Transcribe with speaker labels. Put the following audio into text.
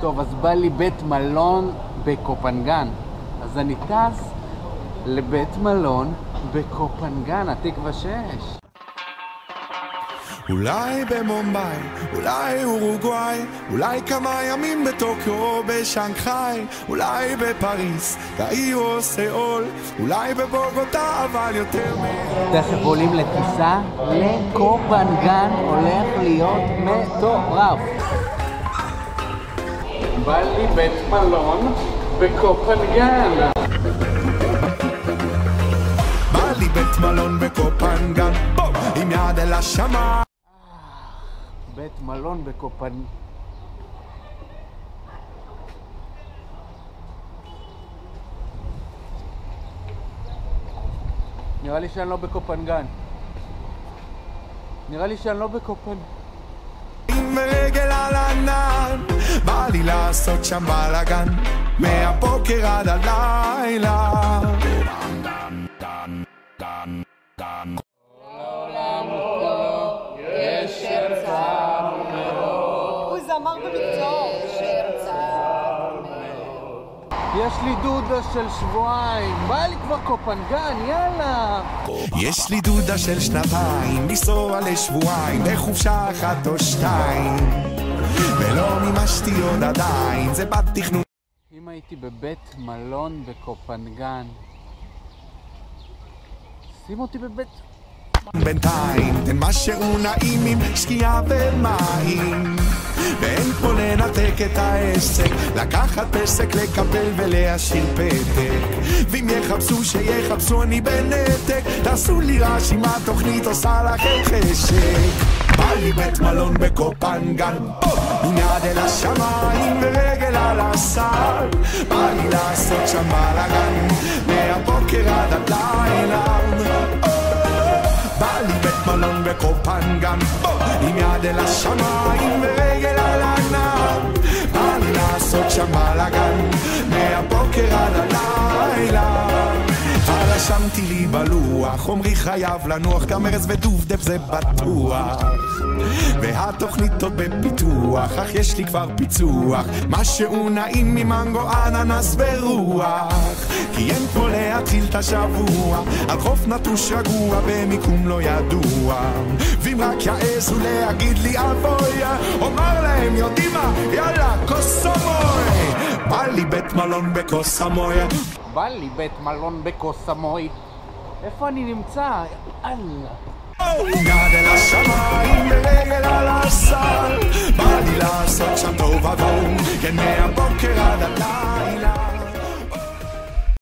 Speaker 1: טוב, אז בא לי בית מלון בקופנגן. אז אני טס לבית מלון בקופנגן, התקווה 6.
Speaker 2: אולי במומביי, אולי אורוגוואי, אולי כמה ימים בטוקיו או בשנגחאי, אולי בפריס, קהיר או סאול, אולי בבוגוטה, אבל יותר
Speaker 1: תכף עולים לטיסה לקופנגן, הולך להיות מטורף. בא לי בית מלון בקופנגן.
Speaker 2: בא לי בית מלון בקופנגן, עם יד אל השמיים.
Speaker 1: בית מלון בקופנגן. נראה לי שאני לא בקופנגן. נראה לי שאני לא בקופנגן.
Speaker 2: עם רגל על ענן, בא לי לעשות שם בלגן, מהבוקר עד הלילה.
Speaker 3: הוא זמר במקצוע.
Speaker 1: יש לי דודה של שבועיים, בא לי כבר קופנגן, יאללה.
Speaker 2: יש לי דודה של שנתיים, לנסוע לשבועיים, בחופשה אחת או שתיים, ולא מימשתי עוד עדיין, זה בתכנון.
Speaker 1: אם הייתי בבית מלון בקופנגן, שים אותי בבית...
Speaker 2: בינתיים תן משהו נעים עם שקיעה ומים, ואין פה לנתק את העסק, לקחת פסק, לקפל ולהשאיר פתק, ואם יחפשו שיחפשו אני בנתק, תעשו לי רעש אם התוכנית עושה לכם חשק. בא לי בית מלון בקופנגן, עם יד אל השמיים ורגל על הסל, בא לי לעשות שם בלגן, מהבוקר עד הלילה. בא לי בית מלון בקופנגן, עם יד אל השמיים ורגל על הענן, בא לי לעשות שם בלגן, מהבוקר עד הלילה. רשמתי לי בלוח, עומרי חייב לנוח, גם ארז ודובדב זה בטוח, והתוכנית עוד בפיתוח, אך יש לי כבר פיצוח, משהו נעים ממנגו, אננס ורוח, כי אין פה להתחיל את השבוע, על חוף נטוש רגוע במיקום לא ידוע, ואם רק יעזו להגיד לי אבוי, אומר להם יודעים מה, יאללה קוסמוי. בא לי בית מלון בקוסמוי,
Speaker 1: בא לי בית מלון בקוסמוי. איפה אני נמצא? אללה.
Speaker 2: יד אל השמיים ורגל על הסל, בא לי לעשות שם טוב עבור, כן